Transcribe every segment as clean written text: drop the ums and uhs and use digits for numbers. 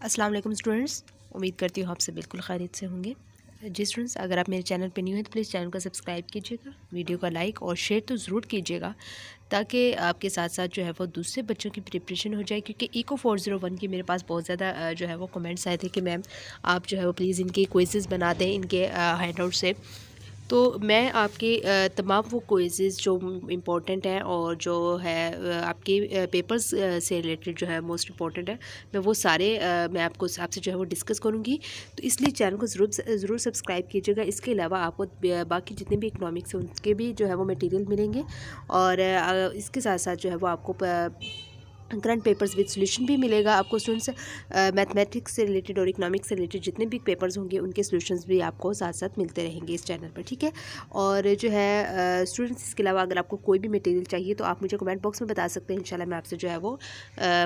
अस्सलाम वालेकुम स्टूडेंट्स, उम्मीद करती हूँ आप सब बिल्कुल खैरियत से होंगे। जी स्टूडेंट्स, अगर आप मेरे चैनल पे न्यू हैं तो प्लीज़ चैनल को सब्सक्राइब कीजिएगा, वीडियो का लाइक और शेयर तो ज़रूर कीजिएगा ताकि आपके साथ साथ जो है वो दूसरे बच्चों की प्रिपरेशन हो जाए। क्योंकि इको 401 की मेरे पास बहुत ज़्यादा जो है वो कमेंट्स आए थे कि मैम आप जो है वो प्लीज़ इनके क्विज़ेज़ बना दें इनके हैंडआउट से। तो मैं आपके तमाम वो क्विज़ेज़ जो इम्पोर्टेंट हैं और जो है आपके पेपर्स से रिलेटेड जो है मोस्ट इम्पॉर्टेंट है, मैं वो सारे मैं आपसे जो है वो डिस्कस करूँगी। तो इसलिए चैनल को ज़रूर सब्सक्राइब कीजिएगा। इसके अलावा आपको बाकी जितने भी इकोनॉमिक्स हैं उनके भी जो है वो मटेरियल मिलेंगे और इसके साथ साथ जो है वो आपको करंट पेपर्स विद सॉल्यूशन भी मिलेगा आपको स्टूडेंट्स। मैथमेटिक्स से रिलेटेड और इकोनॉमिक्स से रिलेटेड जितने भी पेपर्स होंगे उनके सॉल्यूशंस भी आपको साथ साथ मिलते रहेंगे इस चैनल पर, ठीक है। और जो है स्टूडेंट्स, इसके अलावा अगर आपको कोई भी मटेरियल चाहिए तो आप मुझे कमेंट बॉक्स में बता सकते हैं। इंशाल्लाह मैं आपसे जो है वो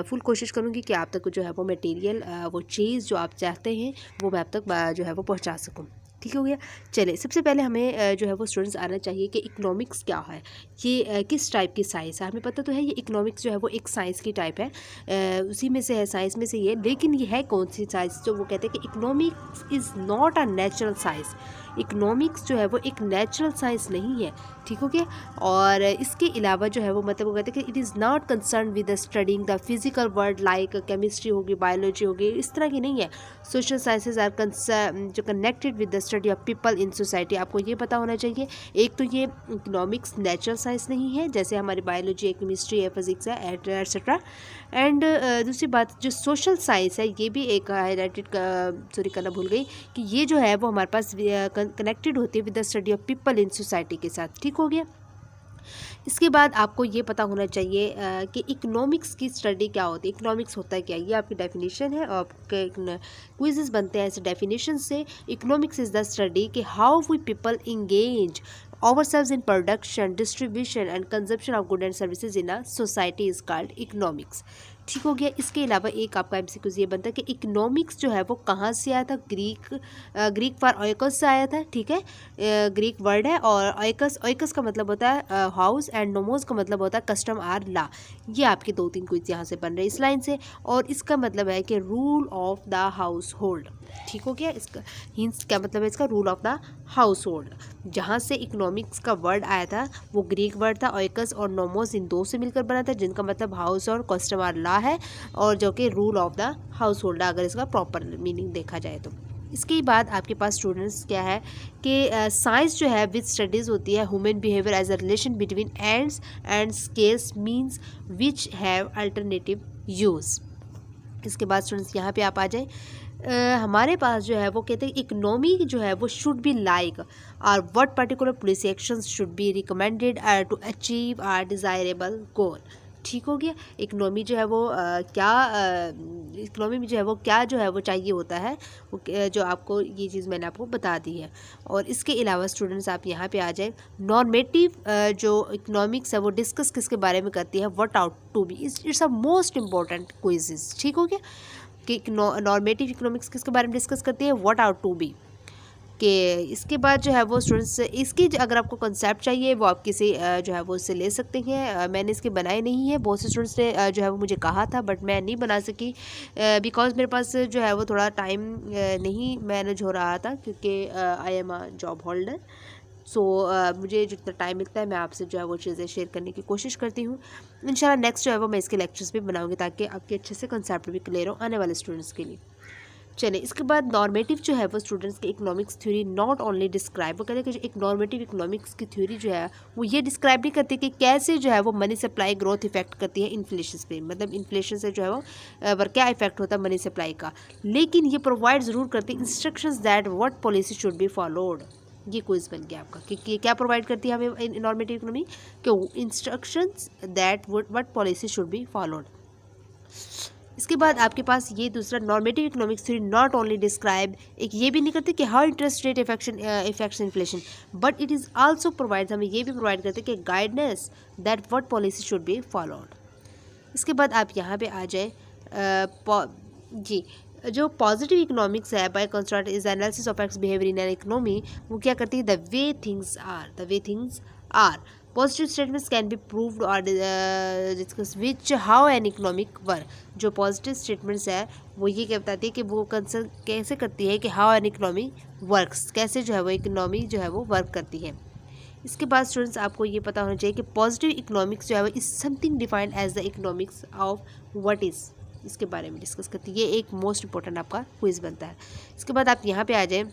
फुल कोशिश करूँगी कि आप तक जो है वो मटेरियल वो चीज़ जो आप चाहते हैं वो मैं आप तक जो है वो पहुँचा सकूँ। ठीक हो गया। चलिए, सबसे पहले हमें जो है वो स्टूडेंट्स आना चाहिए कि इकोनॉमिक्स क्या है, ये किस टाइप की साइंस है। हमें पता तो है ये इकोनॉमिक्स जो है वो एक साइंस की टाइप है, उसी में से है, साइंस में से ये। लेकिन ये है कौन सी साइंस? जो वो कहते हैं कि economics is not a natural science. Economics जो है वो एक नेचुरल साइंस नहीं है, ठीक हो गया। और इसके अलावा जो है वो मतलब वो कहते हैं कि it is not concern with the studying the physical world like chemistry होगी, बायोलॉजी होगी, इस तरह की नहीं है। सोशल साइंसेज आर जो connected with the study of people in society. आपको ये पता होना चाहिए, एक तो ये इकोनॉमिक्स नेचुरल साइंस नहीं है जैसे हमारी बायोलॉजी है, केमिस्ट्री है, फिजिक्स है, एटसेट्रा। एंड दूसरी बात, जो सोशल साइंस है ये भी एक हाईलाइटेड करना भूल गई कि ये जो है वो हमारे पास कनेक्टेड होती है with the study of people in society के साथ, ठीक हो गया। इसके बाद आपको ये पता होना चाहिए कि इकोनॉमिक्स की स्टडी क्या होती है, इकोनॉमिक्स होता है क्या। ये आपकी डेफिनेशन है और आपके क्विजेस बनते हैं ऐसे डेफिनेशन से। इकोनॉमिक्स इज़ द स्टडी कि how we people engage ourselves in production, distribution and consumption of goods and services in a society is called economics, ठीक हो गया। इसके अलावा एक आपका एमसीक्यूज ये बनता है कि इकोनॉमिक्स जो है वो कहाँ से आया था? ग्रीक फॉर ओइकस से आया था, ठीक है। ग्रीक वर्ड है और ओइकस का मतलब होता है हाउस एंड नोमोस का मतलब होता है कस्टम आर ला। ये आपके 2-3 क्विज यहाँ से बन रहे हैं इस लाइन से। और इसका मतलब है कि rule of the house hold, ठीक हो गया। इसका हिंस क्या मतलब है? इसका rule of the house hold. जहाँ से इकोनॉमिक्स का वर्ड आया था वो ग्रीक वर्ड था ओइकस और नोमोस, इन दो से मिलकर बना था, जिनका मतलब हाउस और कस्टमर ला है और जो कि rule of the house hold अगर इसका प्रॉपर मीनिंग देखा जाए तो। इसके बाद आपके पास स्टूडेंट्स क्या है कि साइंस जो है विच स्टडीज़ होती है human behaviour as a relation between ends and scarce means which have alternative use. इसके बाद स्टूडेंट्स यहाँ पे आप आ जाए, हमारे पास जो है वो कहते हैं इकोनॉमी जो है वो शुड बी लाइक और what particular policy actions should be recommended to achieve are desirable goal, ठीक हो गया। इकोनॉमी जो है वो इकोनॉमी में जो है वो क्या जो है वो चाहिए होता है, वो जो आपको ये चीज़ मैंने आपको बता दी है। और इसके अलावा स्टूडेंट्स आप यहाँ पे आ जाए, नॉर्मेटिव जो इकोनॉमिक्स है वो डिस्कस किसके बारे में करती है? What ought to be. It's a most important quiz, ठीक हो गया। कि नॉर्मेटिव इकोनॉमिक्स किसके बारे में डिस्कस करती है? व्हाट आउट टू बी के। इसके बाद जो है वो स्टूडेंट्स इसकी अगर आपको कंसेप्ट चाहिए वो आप किसी जो है वो उससे ले सकते हैं। मैंने इसके बनाए नहीं है, बहुत से स्टूडेंट्स ने जो है वो मुझे कहा था बट मैं नहीं बना सकी बिकॉज मेरे पास जो है वो थोड़ा टाइम नहीं मैनेज हो रहा था क्योंकि I am a job holder. So मुझे जितना टाइम मिलता है मैं आपसे जो है वो चीज़ें शेयर करने की कोशिश करती हूँ। इंशाल्लाह नेक्स्ट जो है वो मैं इसके लेक्चर्स भी बनाऊंगी ताकि आपके अच्छे से कंसेप्ट भी क्लियर हो आने वाले स्टूडेंट्स के लिए। चलिए, इसके बाद नॉर्मेटिव जो है वो स्टूडेंट्स की economics theory not only describe, वो कहते हैं कि जो एक नॉर्मेटिव इकोनॉमिक्स की थ्योरी जो है वो ये डिस्क्राइब नहीं करती कि कैसे जो है वो मनी सप्लाई ग्रोथ इफेक्ट करती है इन्फ्लेशन पे, मतलब इन्फ्लेशन से जो है वो क्या इफेक्ट होता है मनी सप्लाई का। लेकिन ये प्रोवाइड ज़रूर करती है instructions that what policy should be followed. ये क्विज बन गया आपका कि ये क्या प्रोवाइड करती है हमें नॉर्मेटिव इकोनॉमी के instructions that what policy should be followed. इसके बाद आपके पास ये दूसरा normative economics theory not only describe, एक ये भी नहीं करते कि how interest rate effects inflation but it is also provide, हमें ये भी प्रोवाइड करते कि guidance that what policy should be followed. इसके बाद आप यहाँ पे आ जाए जी, जो पॉजिटिव इकोनॉमिक्स है bye construct is analysis of X behaviour in an economy. वो क्या करती है? The way things are positive statements can be proved और discuss which how an economic work. जो पॉजिटिव स्टेटमेंट्स है वो ये क्या बताती है कि वो कंसर्न कैसे करती है कि हाउ एन इकोनॉमी वर्क्स, कैसे जो है वो इकोनॉमी जो है वो वर्क करती है। इसके बाद स्टूडेंट्स आपको ये पता होना चाहिए कि पॉजिटिव इकोनॉमिक्स जो है वो is something defined as the economics of what is, इसके बारे में डिस्कस करती है। ये एक मोस्ट इंपॉर्टेंट आपका क्विज बनता है। इसके बाद आप यहाँ पे आ जाए,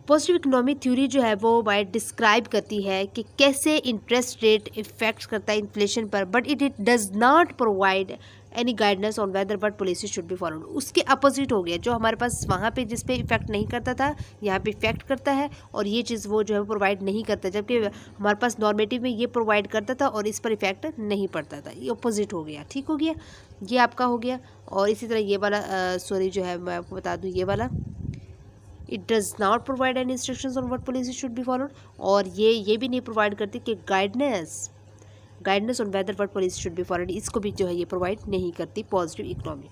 पॉजिटिव इकोनॉमिक थ्योरी जो है वो बाय डिस्क्राइब करती है कि कैसे इंटरेस्ट रेट इफेक्ट करता है इन्फ्लेशन पर, but it does not provide any guidance on whether but policy should be followed. उसके अपोजिट हो गया, जो हमारे पास वहाँ पे जिस पे इफेक्ट नहीं करता था यहाँ पे इफेक्ट करता है, और ये चीज़ वो जो है प्रोवाइड नहीं करता, जबकि हमारे पास नॉर्मेटिव में ये प्रोवाइड करता था और इस पर इफेक्ट नहीं पड़ता था। ये अपोजिट हो गया, ठीक हो गया, ये आपका हो गया। और इसी तरह ये वाला सॉरी जो है मैं आपको बता दूँ, ये वाला it does not provide any instructions on what policy should be followed, और ये भी नहीं प्रोवाइड करती कि guidance on whether what policy should be followed, इसको भी जो है ये प्रोवाइड नहीं करती पॉजिटिव इकोनॉमी।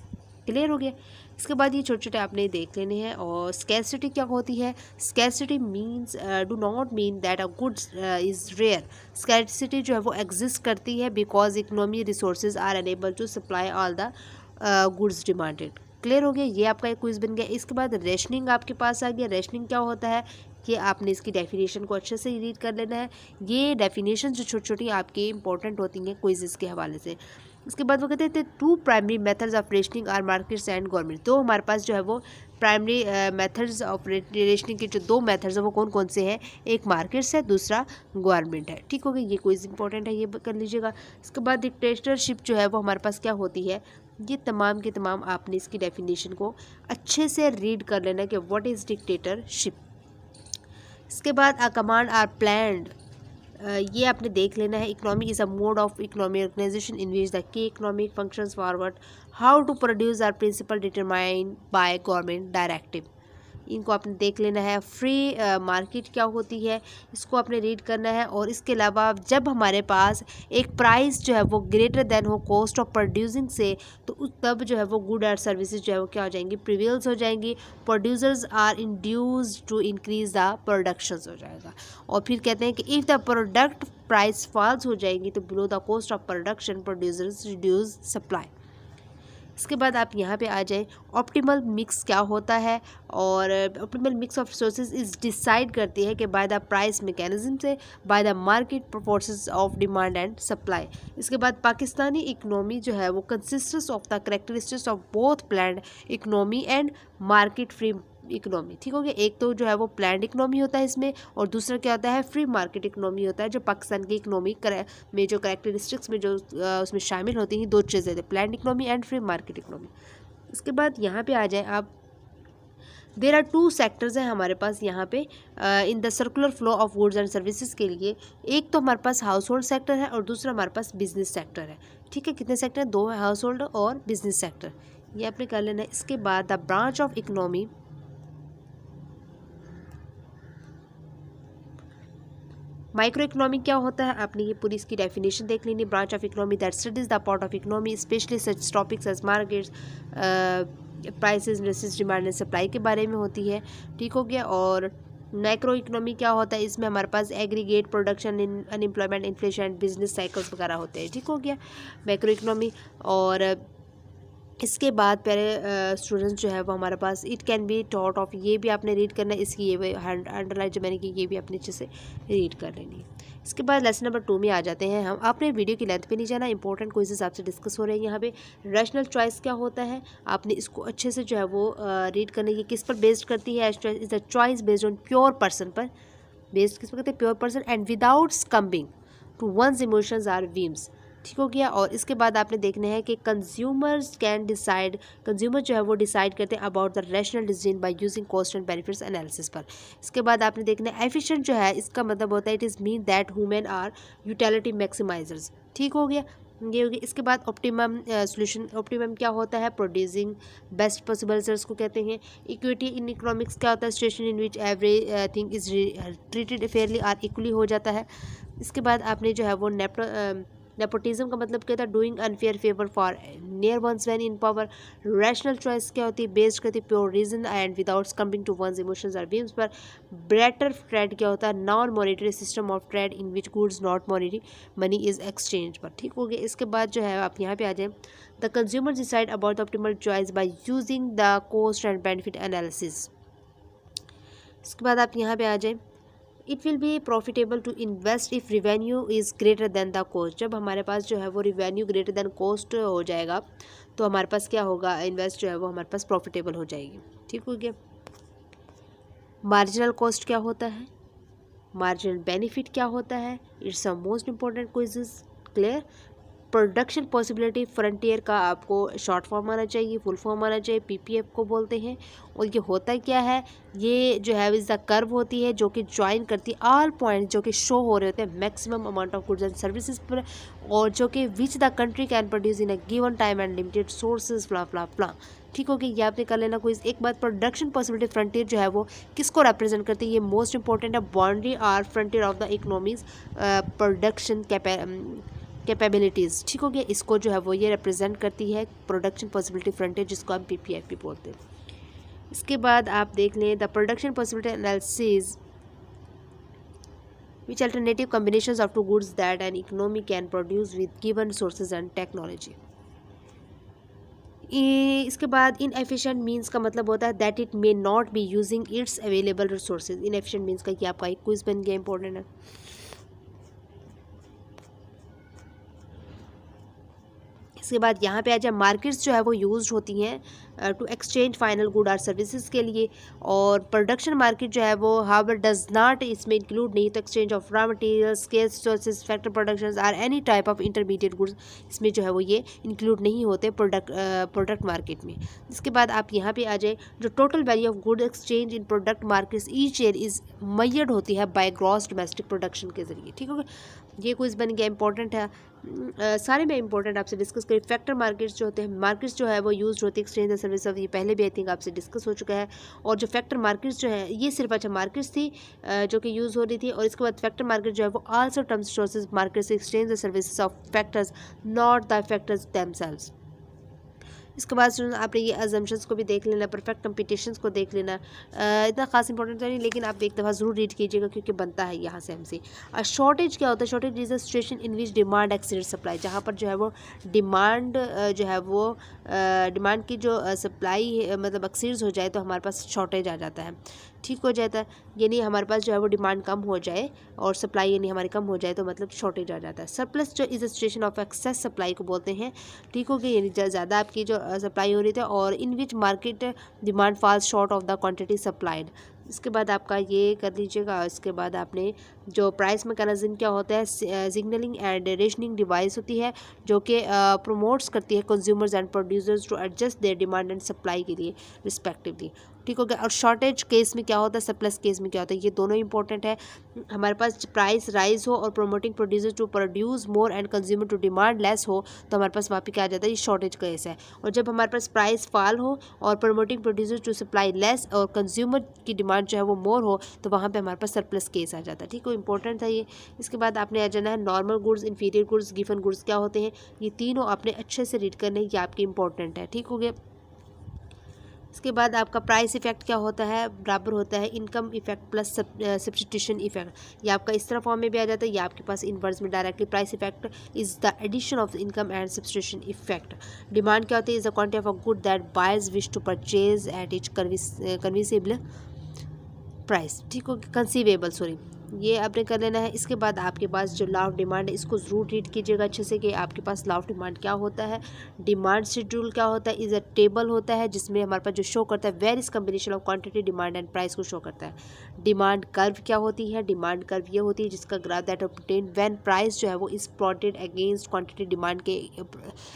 क्लियर हो गया। इसके बाद ये छोटे छोटे आपने देख लेने हैं। और स्कैरसिटी क्या होती है? Scarcity means do not mean that a goods is rare. Scarcity जो है वो एग्जिस्ट करती है because economy resources are unable to supply all the goods demanded. Clear हो गया, ये आपका एक क्विज बन गया। इसके बाद रेशनिंग आपके पास आ गया। रेशनिंग क्या होता है कि आपने इसकी डेफिनेशन को अच्छे से रीड कर लेना है। ये डेफिनेशन जो छोटी छोटी आपकी इंपॉर्टेंट होती हैं क्विज़ के हवाले से। इसके बाद वो कहते हैं two primary methods of rationing are markets and government. तो हमारे पास जो है वो प्राइमरी मेथड्स ऑफ रेशनिंग के जो दो मेथड्स हैं वो कौन कौन से हैं? एक मार्केट्स है, दूसरा गवर्नमेंट है। ठीक हो गया, ये क्विज इंपॉर्टेंट है, ये कर लीजिएगा। इसके बाद डिक्टेटरशिप जो है वो हमारे पास क्या होती है? ये तमाम के तमाम आपने इसकी डेफिनेशन को अच्छे से रीड कर लेना कि व्हाट इज़ डिक्टेटरशिप। इसके बाद अ कमांड आर प्लान्ड, ये आपने देख लेना है। Economy is a mode of economic organisation in which the key economic functions forward how to produce are principal determined by government directive. इनको आपने देख लेना है। फ्री मार्केट क्या होती है, इसको आपने रीड करना है। और इसके अलावा जब हमारे पास एक प्राइस जो है वो ग्रेटर देन हो कॉस्ट ऑफ प्रोड्यूसिंग से, तो तब जो है वो गुड एंड सर्विसेज जो है वो क्या हो जाएंगी? प्रिवेल्स हो जाएंगी। Producers are induced to increase the production हो जाएगा। और फिर कहते हैं कि if the product price falls हो जाएंगी तो below the cost of production producers reduce supply. इसके बाद आप यहाँ पे आ जाए, ऑप्टिमल मिक्स क्या होता है? और optimal mix of resources is decide करती है कि बाय द प्राइस मैकेनिज्म से, by the market forces of demand and supply. इसके बाद पाकिस्तानी इकनॉमी जो है वो consistence of the characteristics of both planned economy and market free economy. ठीक हो गया, एक तो जो है वो प्लान्ड इकोनॉमी होता है इसमें, और दूसरा क्या होता है? फ्री मार्केट इकोनॉमी होता है, जो पाकिस्तान की इकोनॉमी में जो करेक्टरिस्टिक्स में जो उसमें शामिल होती हैं, दो चीज़ें, planned economy and free market economy. इसके बाद यहाँ पे आ जाए आप, देर आर टू सेक्टर्स हैं हमारे पास यहाँ पे in the circular flow of goods and services के लिए। एक तो हमारे पास हाउस होल्ड सेक्टर है और दूसरा हमारे पास बिजनेस सेक्टर है। ठीक है, कितने सेक्टर हैं? दो है, हाउस होल्ड और बिजनेस सेक्टर, ये आपने कर लेना है। इसके बाद the branch of economy, micro economy क्या होता है? आपने ये पूरी इसकी डेफिनेशन देख लेनी। Branch of economy that studies the part of economy specially such topics as markets, prices, industries, demand and supply के बारे में होती है। ठीक हो गया। और मैक्रो इकोनॉमी क्या होता है? इसमें हमारे पास aggregate production, unemployment, inflation, business cycles वगैरह होते हैं। ठीक हो गया, मैक्रो इकोनॉमी। और इसके बाद प्यारे स्टूडेंट्स जो है वो हमारे पास it can be thought of, ये भी आपने रीड करना है। इसकी ये अंडरलाइन जो मैंने की ये भी आपने अच्छे से रीड कर लेनी है। इसके बाद लेसन नंबर 2 में आ जाते हैं हम। आपने वीडियो की लेंथ पे नहीं जाना, इंपॉर्टेंट क्विज़ेस आपसे डिस्कस हो रहे हैं यहाँ पे। रैशनल चॉइस क्या होता है? आपने इसको अच्छे से जो है वो रीड करना है। ये किस पर बेस्ड करती है? Is the choice based on pure person पर, बेस्ड किस पर कहते हैं? Pure person and without succumbing to one's emotions or whims. ठीक हो गया। और इसके बाद आपने देखना है कि कंज्यूमर्स कैन डिसाइड, कंज्यूमर जो है वो डिसाइड करते हैं about the rational decision by using cost and benefits analysis पर। इसके बाद आपने देखना है एफिशिएंट जो है, इसका मतलब होता है it is mean that human are utility maximisers. ठीक हो गया, ये होगी। इसके बाद ऑप्टिमम सोल्यूशन, ऑप्टिमम क्या होता है? प्रोड्यूसिंग बेस्ट पॉसिबल रिजल्ट्स को कहते हैं। इक्विटी इन इकोनॉमिक्स क्या होता है? Situation in which everything is treated fairly or equally हो जाता है। इसके बाद आपने जो है वो नेपोटिज्म का मतलब क्या होता है, doing unfair favour for near ones when in power. Rational choice क्या होती है, बेस्ड करती है pure reason and without coming to one's emotions और व्यूज पर। ब्रेटर ट्रेड क्या होता है, non monetary system of trade in which goods not monetary money is exchange पर। ठीक हो गया। इसके बाद जो है आप यहाँ पे आ जाए, the consumer decide about the optimal choice by using the cost and benefit analysis. इसके बाद आप यहाँ पे आ जाए, it will be profitable to invest if revenue is greater than the cost. जब हमारे पास जो है वो रिवेन्यू ग्रेटर देन कॉस्ट हो जाएगा तो हमारे पास क्या होगा, इन्वेस्ट जो है वो हमारे पास प्रॉफिटेबल हो जाएगी। ठीक हो गया। मार्जिनल कॉस्ट क्या होता है, मार्जिनल बेनिफिट क्या होता है, it's a most important quiz. Clear. Production possibility frontier का आपको शॉर्ट फॉर्म आना चाहिए, फुल फॉर्म आना चाहिए, पीपीएफ को बोलते हैं। और ये होता क्या है, ये जो है इस द कर्व होती है जो कि ज्वाइन करती है ऑल पॉइंट जो कि शो हो रहे होते हैं maximum amount of goods and services पर, और जो कि which the country can produce in a given time and limited sources फ्ला फ्ला फ्ला। ठीक हो गया। ये आपने कर लेना कोई एक बात। प्रोडक्शन पॉसिबिलिटी फ्रंटियर जो है वो किसको रिप्रेजेंट करती है, ये मोस्ट इंपॉर्टेंट है। Boundary or frontier of the economy's production capabilities. ठीक हो गया। इसको जो है वो ये रिप्रेजेंट करती है प्रोडक्शन पॉसिबिलिटी फ्रंटियर, जिसको हम पीपीएफ भी बोलते हैं। इसके बाद आप देख लें, the production possibility analysis which alternative combinations of two goods that an economy can produce with given sources and technology. इसके बाद इनएफिशिएंट मीन्स का मतलब होता है that it may not be using its available resources. Inefficient means का कि आपका एक क्विज बन गया, इंपॉर्टेंट है। इसके बाद यहाँ पे आ जाए, मार्केट्स जो है वो यूज्ड होती हैं टू एक्सचेंज फाइनल गुड और सर्विसेज के लिए। और प्रोडक्शन मार्केट जो है वो हावर डज नॉट, इसमें इंक्लूड नहीं तो exchange of raw material, scarce resources, factor production or any type of intermediate goods, इसमें जो है वो ये इंक्लूड नहीं होते प्रोडक्ट मार्केट में। इसके बाद आप यहाँ पे आ जाए, जो total value of good exchange in product markets each year is measured होती है बाय ग्रॉस डोमेस्टिक प्रोडक्शन के जरिए। ठीक होगा। ये क्विज बन गया, इंपॉर्टेंट है। सारे में इंपॉर्टेंट आपसे डिस्कस करें। फैक्टर मार्केट्स जो होते हैं, मार्केट्स जो है वो यूज होती है एक्सचेंज एंड सर्विस ऑफ, ये पहले भी आई थिंक आपसे डिस्कस हो चुका है। और जो फैक्टर मार्केट्स जो है ये सिर्फ अच्छा मार्केट्स थी जो कि यूज़ हो रही थी। और इसके बाद फैक्टर मार्केट जो है वो also terms sources markets exchange and services of factors, not the factors themselves. इसके बाद आपने ये अजम्पशंस को भी देख लेना, परफेक्ट कंपटीशंस को देख लेना। इतना खास इंपॉर्टेंट तो नहीं, लेकिन आप एक दफ़ा ज़रूर रीड कीजिएगा क्योंकि बनता है यहाँ से हमसे। शॉर्टेज क्या होता है, shortage is a situation in which demand exceeds supply, जहाँ पर जो है वो डिमांड जो है वो डिमांड की जो सप्लाई मतलब एक्सीड्स हो जाए तो हमारे पास शॉर्टेज आ जाता है। ठीक हो जाता है, यानी हमारे पास जो है वो डिमांड कम हो जाए और सप्लाई यानी हमारी कम हो जाए तो मतलब शॉर्टेज आ जाता है। सरप्लस जो is a situation of excess supply को बोलते हैं। ठीक हो गया, यानी ज़्यादा आपकी जो सप्लाई हो रही थी और in which market demand falls short of the quantity supplied. इसके बाद आपका ये कर लीजिएगा। इसके बाद आपने जो प्राइस मैकेनिज्म क्या होता है, सिग्नलिंग एंड रेशनिंग डिवाइस होती है जो कि प्रमोट्स करती है consumers and producers to adjust their demand and supply के लिए रिस्पेक्टिवली। ठीक हो गया। और शॉर्टेज केस में क्या होता है, सरप्लस केस में क्या होता है, ये दोनों इंपॉर्टेंट है। हमारे पास प्राइस राइज हो और promoting producer to produce more and consumer to demand less हो तो हमारे पास वहाँ पे क्या आ जाता है, ये शॉर्टेज केस है। और जब हमारे पास प्राइस फॉल हो और promoting producer to supply less और कंज्यूमर की डिमांड जो है वो मोर हो तो वहाँ पे हमारे पास सरप्लस केस आ जाता है। ठीक है, इंपॉर्टेंट था ये। इसके बाद आपने आ जाना है normal goods, inferior goods, given goods क्या होते हैं, ये तीनों आपने अच्छे से रीड करने, ये आपके इंपॉर्टेंट है। ठीक हो गया। इसके बाद आपका प्राइस इफेक्ट क्या होता है, बराबर होता है income effect plus substitution effect. ये आपका इस तरह फॉर्म में भी आ जाता है, ये आपके पास इनवर्स में directly price effect is the addition of income and substitution effect. Demand क्या होती है, is the quantity of a good that buyers wish to purchase at each conceivable price. ठीक हो, कंसीवेबल, सॉरी, ये आपने कर लेना है। इसके बाद आपके पास जो लॉ ऑफ डिमांड है इसको ज़रूर रीड कीजिएगा अच्छे से कि आपके पास लॉ ऑफ डिमांड क्या होता है। डिमांड शेड्यूल क्या होता है, इज़ अ टेबल होता है जिसमें हमारे पास जो शो करता है various combination of quantity, demand and price को शो करता है। डिमांड कर्व क्या होती है, डिमांड कर्व ये होती है जिसका graph that obtain when price जो है वो is plotted against quantity, demand के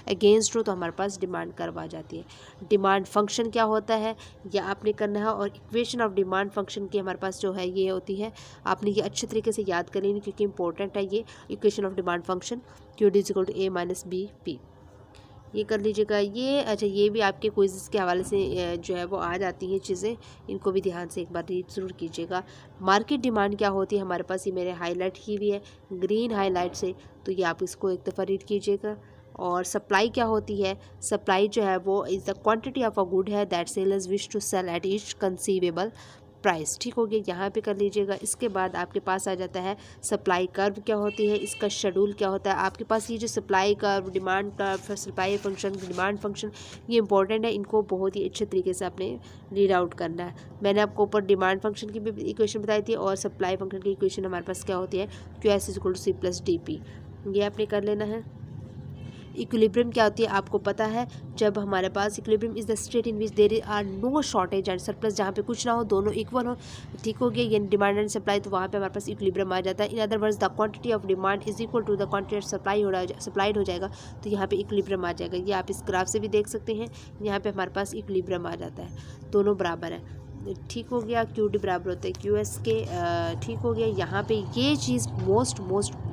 अगेंस्ट हो तो हमारे पास डिमांड कर्व आ जाती है। डिमांड फंक्शन क्या होता है यह आपने करना है। और इक्वेशन ऑफ डिमांड फंक्शन की हमारे पास जो है ये होती है, आपने ये अच्छे तरीके से याद कर लेनी क्योंकि इंपॉर्टेंट है ये equation of demand function, Q D is equal to A minus B P. ये कर लीजिएगा। ये अच्छा, ये भी आपके क्विज़ के हवाले से जो है वो आ जाती हैं चीज़ें, इनको भी ध्यान से एक बार रीड ज़रूर कीजिएगा। मार्केट डिमांड क्या होती है हमारे पास, ये मैंने हाईलाइट की हुई है ग्रीन हाईलाइट से, तो ये आप इसको एक दफ़ा रीड कीजिएगा। और सप्लाई क्या होती है, सप्लाई जो है वो is the quantity of a good है that sellers wish to sell at each conceivable price. ठीक हो गया, यहाँ पे कर लीजिएगा। इसके बाद आपके पास आ जाता है सप्लाई कर्व क्या होती है, इसका शेड्यूल क्या होता है। आपके पास ये जो supply curve, demand curve, supply function, demand function, ये इंपॉर्टेंट है, इनको बहुत ही अच्छे तरीके से आपने रीड आउट करना है। मैंने आपको ऊपर डिमांड फंक्शन की भी इक्वेशन बताई थी और सप्लाई फंक्शन की इक्वेशन हमारे पास क्या होती है, QS = C+DP, ये आपने कर लेना है। इक्विलिब्रियम क्या होती है आपको पता है, जब हमारे पास equilibrium is the state in which there are no shortage and surplus, जहाँ पे कुछ ना हो, दोनों इक्वल हो। ठीक हो गया, ये डिमांड एंड सप्लाई, तो वहाँ पे हमारे पास इक्विलिब्रियम आ जाता है। In other words the quantity of demand is equal to the quantity of supplied हो जाएगा, तो यहाँ पे इक्विलिब्रियम आ जाएगा। ये आप इस ग्राफ से भी देख सकते हैं, यहाँ पे हमारे पास इक्विलिब्रियम आ जाता है, दोनों बराबर है। ठीक हो गया, QD बराबर होता है QS के। ठीक हो गया, यहाँ पे ये चीज़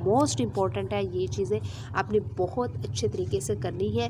मोस्ट इम्पॉर्टेंट है, ये चीज़ें आपने बहुत अच्छे तरीके से करनी है।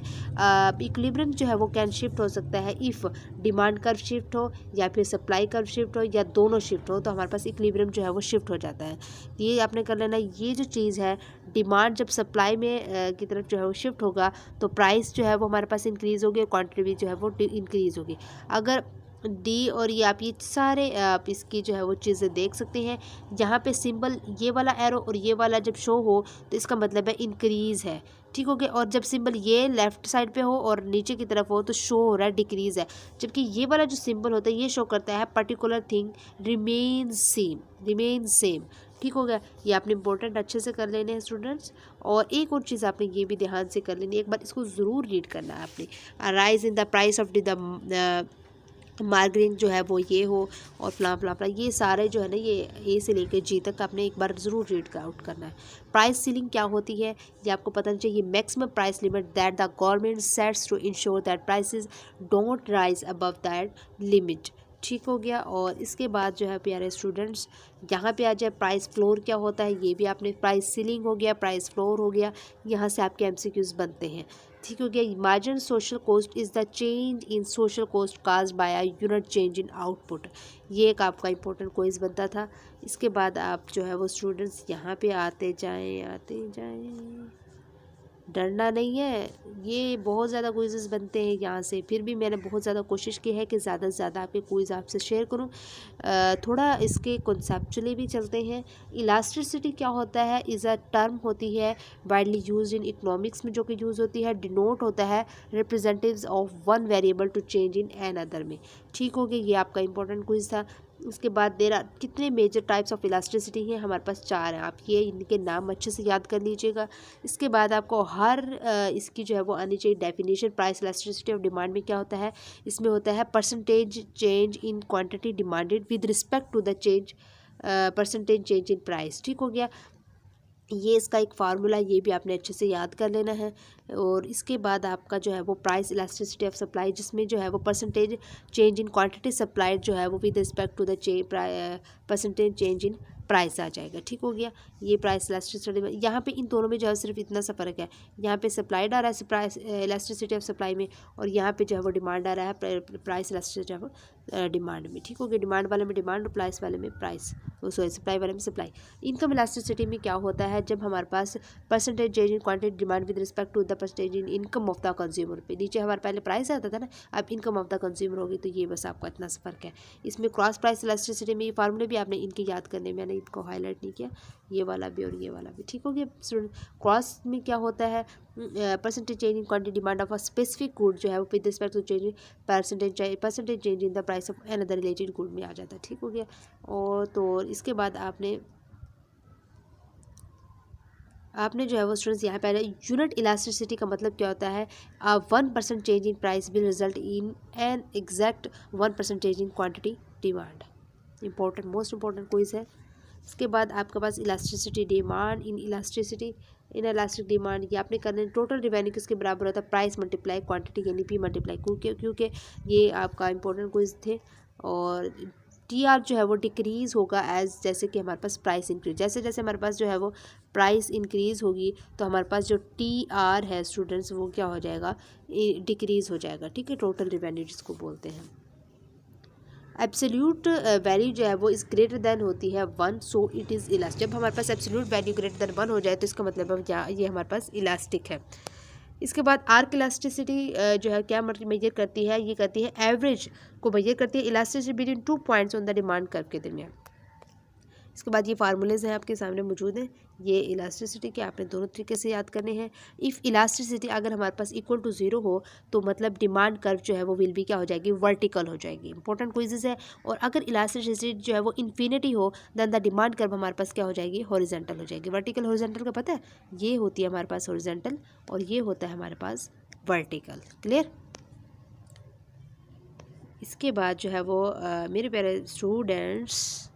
इक्विलिब्रियम जो है वो कैन शिफ्ट हो सकता है इफ़ डिमांड कर्व शिफ्ट हो या फिर सप्लाई कर्व शिफ्ट हो या दोनों शिफ्ट हो, तो हमारे पास इक्विलिब्रियम जो है वो शिफ्ट हो जाता है। ये आपने कर लेना। ये जो चीज़ है, डिमांड जब सप्लाई में की तरफ जो है वो शिफ्ट होगा, तो प्राइस जो है वो हमारे पास इंक्रीज़ होगी, क्वांटिटी भी जो है वो इंक्रीज़ होगी। अगर डी और ये आप ये सारे आप इसकी जो है वो चीज़ें देख सकते हैं, यहाँ पे सिंबल ये वाला एरो और ये वाला जब शो हो तो इसका मतलब है इंक्रीज़ है। ठीक हो गया, और जब सिंबल ये लेफ़्ट साइड पे हो और नीचे की तरफ हो तो शो हो रहा है डिक्रीज़ है, जबकि ये वाला जो सिंबल होता है ये शो करता है पर्टिकुलर थिंग रिमेन सेम। ठीक हो गया, ये आपने इंपॉर्टेंट अच्छे से कर लेने हैं स्टूडेंट्स। और एक और चीज़ आपने ये भी ध्यान से कर लेनी है, एक बार इसको ज़रूर रीड करना है आपने। Rise in the price of the margarine जो है वो ये हो और फला ये सारे जो है ना, ये A से लेकर G तक आपने एक बार ज़रूर रीड आउट करना है। प्राइस सीलिंग क्या होती है ये आपको पता नहीं चाहिए। Maximum price limit that the government sets to ensure that prices don't rise above that limit. ठीक हो गया, और इसके बाद जो है प्यारे स्टूडेंट्स, यहाँ पे आ जाए प्राइस फ्लोर क्या होता है, ये भी आपने, प्राइस सीलिंग हो गया, प्राइस फ्लोर हो गया, यहाँ से आपके MCQs बनते हैं। ठीक हो गया, marginal social cost is the change in social cost caused by a unit change in output, ये एक आपका इंपॉर्टेंट क्विज बनता था। इसके बाद आप जो है वो स्टूडेंट्स यहाँ पे आते जाएं, डरना नहीं है, ये बहुत ज़्यादा क्विज़ेस बनते हैं यहाँ से, फिर भी मैंने बहुत ज़्यादा कोशिश की है कि ज़्यादा से ज़्यादा आपके क्विज़ आपसे शेयर करूँ। थोड़ा इसके कॉन्सेप्चुअली भी चलते हैं। इलास्टिसिटी क्या होता है, इज़ अ टर्म होती है वाइडली यूज इन इकोनॉमिक्स में, जो कि यूज़ होती है, डिनोट होता है representatives of one variable to change in an other में। ठीक हो गया, ये आपका इंपॉर्टेंट क्विज़ था। उसके बाद कितने मेजर टाइप्स ऑफ इलास्टिसिटी हैं हमारे पास, 4 हैं, आप ये इनके नाम अच्छे से याद कर लीजिएगा। इसके बाद आपको हर इसकी जो है वो आनी चाहिए definition. Price elasticity of demand में क्या होता है, इसमें होता है percentage change in quantity demanded with respect to the change percentage change in price. ठीक हो गया, ये इसका एक फार्मूला, ये भी आपने अच्छे से याद कर लेना है। और इसके बाद आपका जो है वो प्राइस इलास्टिसिटी ऑफ सप्लाई, जिसमें जो है वो percentage change in quantity supplied जो है वो with respect to the percentage change in price आ जाएगा। ठीक हो गया, ये प्राइस इलास्टिसिटी में, यहाँ पे इन दोनों में जो है सिर्फ इतना सा फ़र्क है, यहाँ पे सप्लाइड आ रहा है प्राइस इलास्टिसिटी ऑफ सप्लाई में, और यहाँ पे जो है वो डिमांड आ रहा है प्राइस इलास्टिसिटी ऑफ डिमांड में। ठीक हो गया, डिमांड वाले में डिमांड, प्राइस वाले में प्राइस, सॉरी सप्लाई वाले में सप्लाई। इनकम इलास्टिसिटी में क्या होता है, जब हमारे पास percentage change in quantity demand with respect to the percentage in income of the consumer, पे नीचे हमारे पहले प्राइस आता था ना, अब इनकम ऑफ द कंज्यूमर होगी, तो ये बस आपका इतना सा फ़र्क है। इसमें क्रॉस प्राइस इलास्टिसिटी में ये फार्मूले भी आपने इनके याद करने, मैंने इनको हाईलाइट नहीं किया, ये वाला भी और ये वाला भी। ठीक हो गया स्टूडेंट, क्रॉस में क्या होता है, percentage change in quantity demand of a specific good जो है वो with respect to change percentage change in the price of another related good में आ जाता है। ठीक हो गया, और तो इसके बाद आपने जो है वो स्टूडेंट्स यहाँ पे यूनिट इलास्टिसिटी का मतलब क्या होता है, 1% change in price will result in an exact 1% change in quantity demand. Important, most important quiz है। इसके बाद आपके पास elasticity demand, inelastic demand, ये आपने करना, टोटल रिवेन्यू किसके बराबर होता है, प्राइस मल्टीप्लाई क्वांटिटी यानी P मल्टीप्लाई, क्योंकि ये आपका इंपॉर्टेंट क्विज थे। और TR जो है वो डिक्रीज़ होगा एज, जैसे कि हमारे पास प्राइस इंक्रीज, जैसे जैसे हमारे पास जो है वो प्राइस इंक्रीज़ होगी तो हमारे पास जो TR है स्टूडेंट्स वो क्या हो जाएगा, डिक्रीज़ हो जाएगा। ठीक है, टोटल रिवेन्यू जिसको बोलते हैं। एब्सोल्यूट वैल्यू जो है वो इज़ ग्रेटर देन होती है 1, सो इट इज़ इलास्टिक। जब हमारे पास एब्सोल्यूट वैल्यू ग्रेटर देन 1 हो जाए तो इसका मतलब है क्या, ये हमारे पास इलास्टिक है। इसके बाद आर्क इलास्टिसिटी जो है क्या मेजर करती है, ये करती है एवरेज को मेजर करती है elasticity between 2 points on the demand curve के दरमियान। इसके बाद ये फार्मूलेज हैं आपके सामने मौजूद हैं, ये इलास्टिसिटी के आपने दोनों तरीके से याद करने हैं। इफ़ इलास्टिसिटी अगर हमारे पास इक्वल टू 0 हो तो मतलब डिमांड कर्व जो है वो विल भी क्या हो जाएगी, वर्टिकल हो जाएगी। इंपॉर्टेंट क्विजेज है। और अगर इलास्टिसिटी जो है वो इन्फिनिटी हो देन द डिमांड कर्व हमारे पास क्या हो जाएगी, हॉरिजॉन्टल हो जाएगी। वर्टिकल हॉरिजॉन्टल का पता है, ये होती है हमारे पास हॉरिजॉन्टल और ये होता है हमारे पास वर्टिकल। क्लियर। इसके बाद जो है वो मेरे प्यारे स्टूडेंट्स,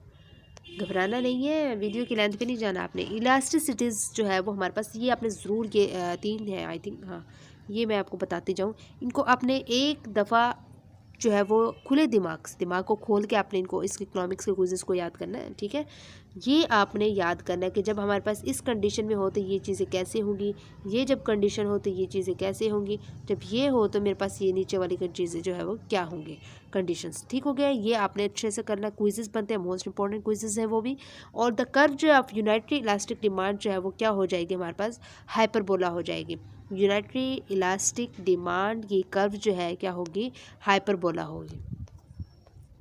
घबराना नहीं है, वीडियो की लेंथ पे नहीं जाना आपने। इलास्टिसिटीज़ जो है वो हमारे पास ये आपने ज़रूर, ये 3 है आई थिंक, हाँ ये मैं आपको बताती जाऊँ। इनको आपने एक दफ़ा जो है वो खुले दिमाग को खोल के आपने इनको इस इकोनॉमिक्स के क्विज़ेस को याद करना है। ठीक है, ये आपने याद करना है कि जब हमारे पास इस कंडीशन में हो तो ये चीज़ें कैसे होंगी, ये जब कंडीशन हो तो ये चीज़ें कैसे होंगी, जब ये हो तो मेरे पास ये नीचे वाली चीज़ें जो है वो क्या होंगी, कंडीशंस। ठीक हो गया, ये आपने अच्छे से करना। क्विज़ेस बनते हैं, मोस्ट इंपॉर्टेंट क्विज़ेस हैं वो भी। और द कर्व जो है ऑफ यूनिटरी इलास्टिक डिमांड जो है वो क्या हो जाएगी, हमारे पास हाइपरबोला हो जाएगी। यूनिटरी इलास्टिक डिमांड की कर्व जो है क्या होगी, हाइपरबोला होगी।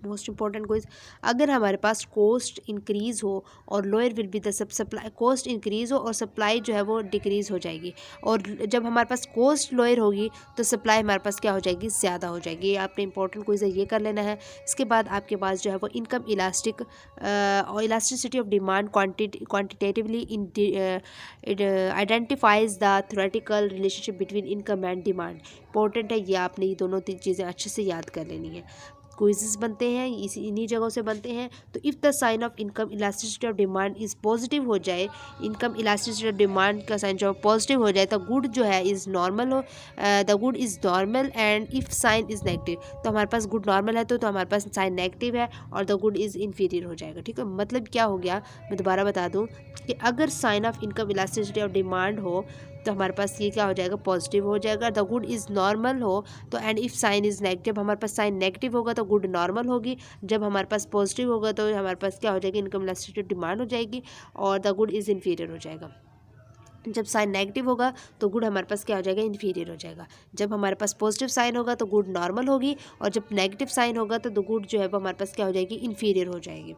मोस्ट इंपॉर्टेंट क्विज, अगर हमारे पास कॉस्ट इंक्रीज़ हो और lower will be the supply, cost increase हो और सप्लाई जो है वो डिक्रीज़ हो जाएगी। और जब हमारे पास कॉस्ट लोअर होगी तो सप्लाई हमारे पास क्या हो जाएगी, ज़्यादा हो जाएगी। ये आपने इंपॉर्टेंट क्विज है, ये कर लेना है। इसके बाद आपके पास जो है वो इनकम इलास्टिक और elasticity of demand quantitatively identifies the theoretical relationship between income and demand. Important है, ये आपने ये दोनों चीज़ें अच्छे से याद कर लेनी है। क्विज़ेस बनते हैं इन्हीं जगहों से बनते हैं। तो if the sign of income elasticity of demand is positive हो जाए, इनकम इलास्टिसिटी ऑफ डिमांड का साइन जो पॉजिटिव हो जाए तो गुड जो है इज़ नॉर्मल हो, the good is normal and if sign is negative, तो हमारे पास गुड नॉर्मल है तो हमारे पास साइन नेगेटिव है और द गुड इज़ इन्फीरियर हो जाएगा। ठीक है, मतलब क्या हो गया, मैं दोबारा बता दूँ कि अगर sign of income elasticity of demand हो तो हमारे पास ये क्या हो जाएगा, पॉजिटिव हो जाएगा। द गुड इज़ नॉर्मल हो तो, and if sign is negative, हमारे पास साइन नेगेटिव होगा तो गुड नॉर्मल होगी। जब हमारे पास पॉजिटिव होगा तो हमारे पास क्या हो जाएगी, इनकम इलास्टिसिटी डिमांड हो जाएगी और द गुड इज़ इन्फीरियर हो जाएगा। जब साइन नेगेटिव होगा तो गुड हमारे पास क्या हो जाएगा, इन्फीरियर हो जाएगा। जब हमारे पास पॉजिटिव साइन होगा तो गुड नॉर्मल होगी और जब नेगेटिव साइन होगा तो गुड जो है वो हमारे पास क्या हो जाएगी, इन्फीरियर हो जाएगी।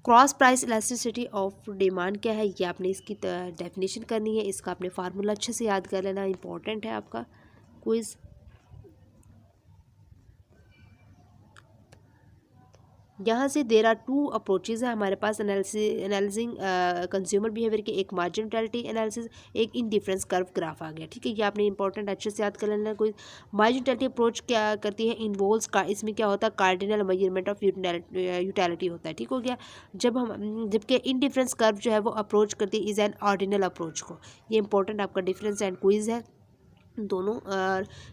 Cross price elasticity of demand क्या है, ये आपने इसकी डेफिनेशन करनी है। इसका आपने फार्मूला अच्छे से याद कर लेना, इंपॉर्टेंट है आपका क्विज़। यहाँ से देर आर 2 अप्रोचेज़ है हमारे पास एनालिसिंग कंज्यूमर बिहेवियर के, एक मार्जिनलिटी एनालिसिस, एक इंडिफरेंस कर्व ग्राफ आ गया। ठीक है, ये आपने इंपॉर्टेंट अच्छे से याद कर लेना। कोई मार्जिनलिटी अप्रोच क्या करती है, इन्वॉल्व्स का, इसमें क्या होता है, कार्डिनल मेजरमेंट ऑफ यूटिलिटी होता है। ठीक हो गया। जबकि इंडिफरेंस कर्व जो है वो अप्रोच करती है इज़ एन ऑर्डिनल अप्रोच को। ये इंपॉर्टेंट आपका डिफरेंस एंड क्विज़ है दोनों।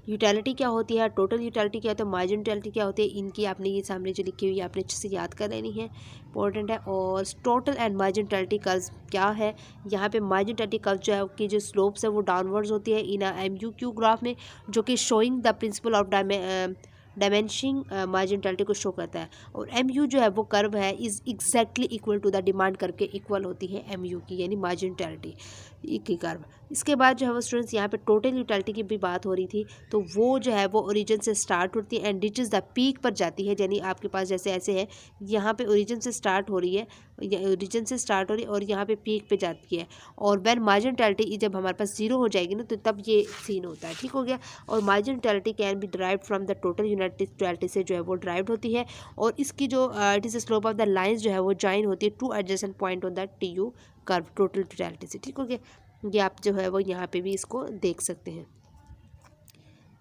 यूटिलिटी क्या होती है, टोटल यूटिलिटी क्या होता है, मार्जिन यूटिलिटी क्या होती है, इनकी आपने ये सामने जो लिखी हुई है आपने अच्छे से याद कर लेनी है, इंपॉर्टेंट है। और total and margin utility curve क्या है, यहाँ पे मार्जिन यूटिलिटी कर्व जो है की जो स्लोप्स है वो डाउनवर्ड्स होती है इन MUQ ग्राफ में, जो कि showing the principle of diminishing marginal utility को शो करता है। और MU जो है वो कर्व है is exactly equal to the demand curve के इक्वल होती है MU की, यानी मार्जिन यूटिलिटी की कर्व। इसके बाद जो है वो स्टूडेंट्स यहाँ पे टोटल यूटिलिटी की भी बात हो रही थी, तो वो जो है वो ओरिजिन से स्टार्ट होती है एंड रीचेस द पीक पर जाती है। यानी आपके पास जैसे ऐसे है, यहाँ पे ओरिजिन से स्टार्ट हो रही है, ओरिजिन से स्टार्ट हो रही है और यहाँ पे पीक पे जाती है। और व्हेन मार्जिन यूटिलिटी जब हमारे पास 0 हो जाएगी ना तो तब ये सीन होता है। ठीक हो गया। और margin utility can be derived from the total utility से जो है वो ड्राइव्ड होती है। और इसकी जो it is slope of the lines जो है वो ज्वाइन होती है two adjacent point on the TU curve total utility से। ठीक हो गया। ये आप जो है वो यहाँ पे भी इसको देख सकते हैं।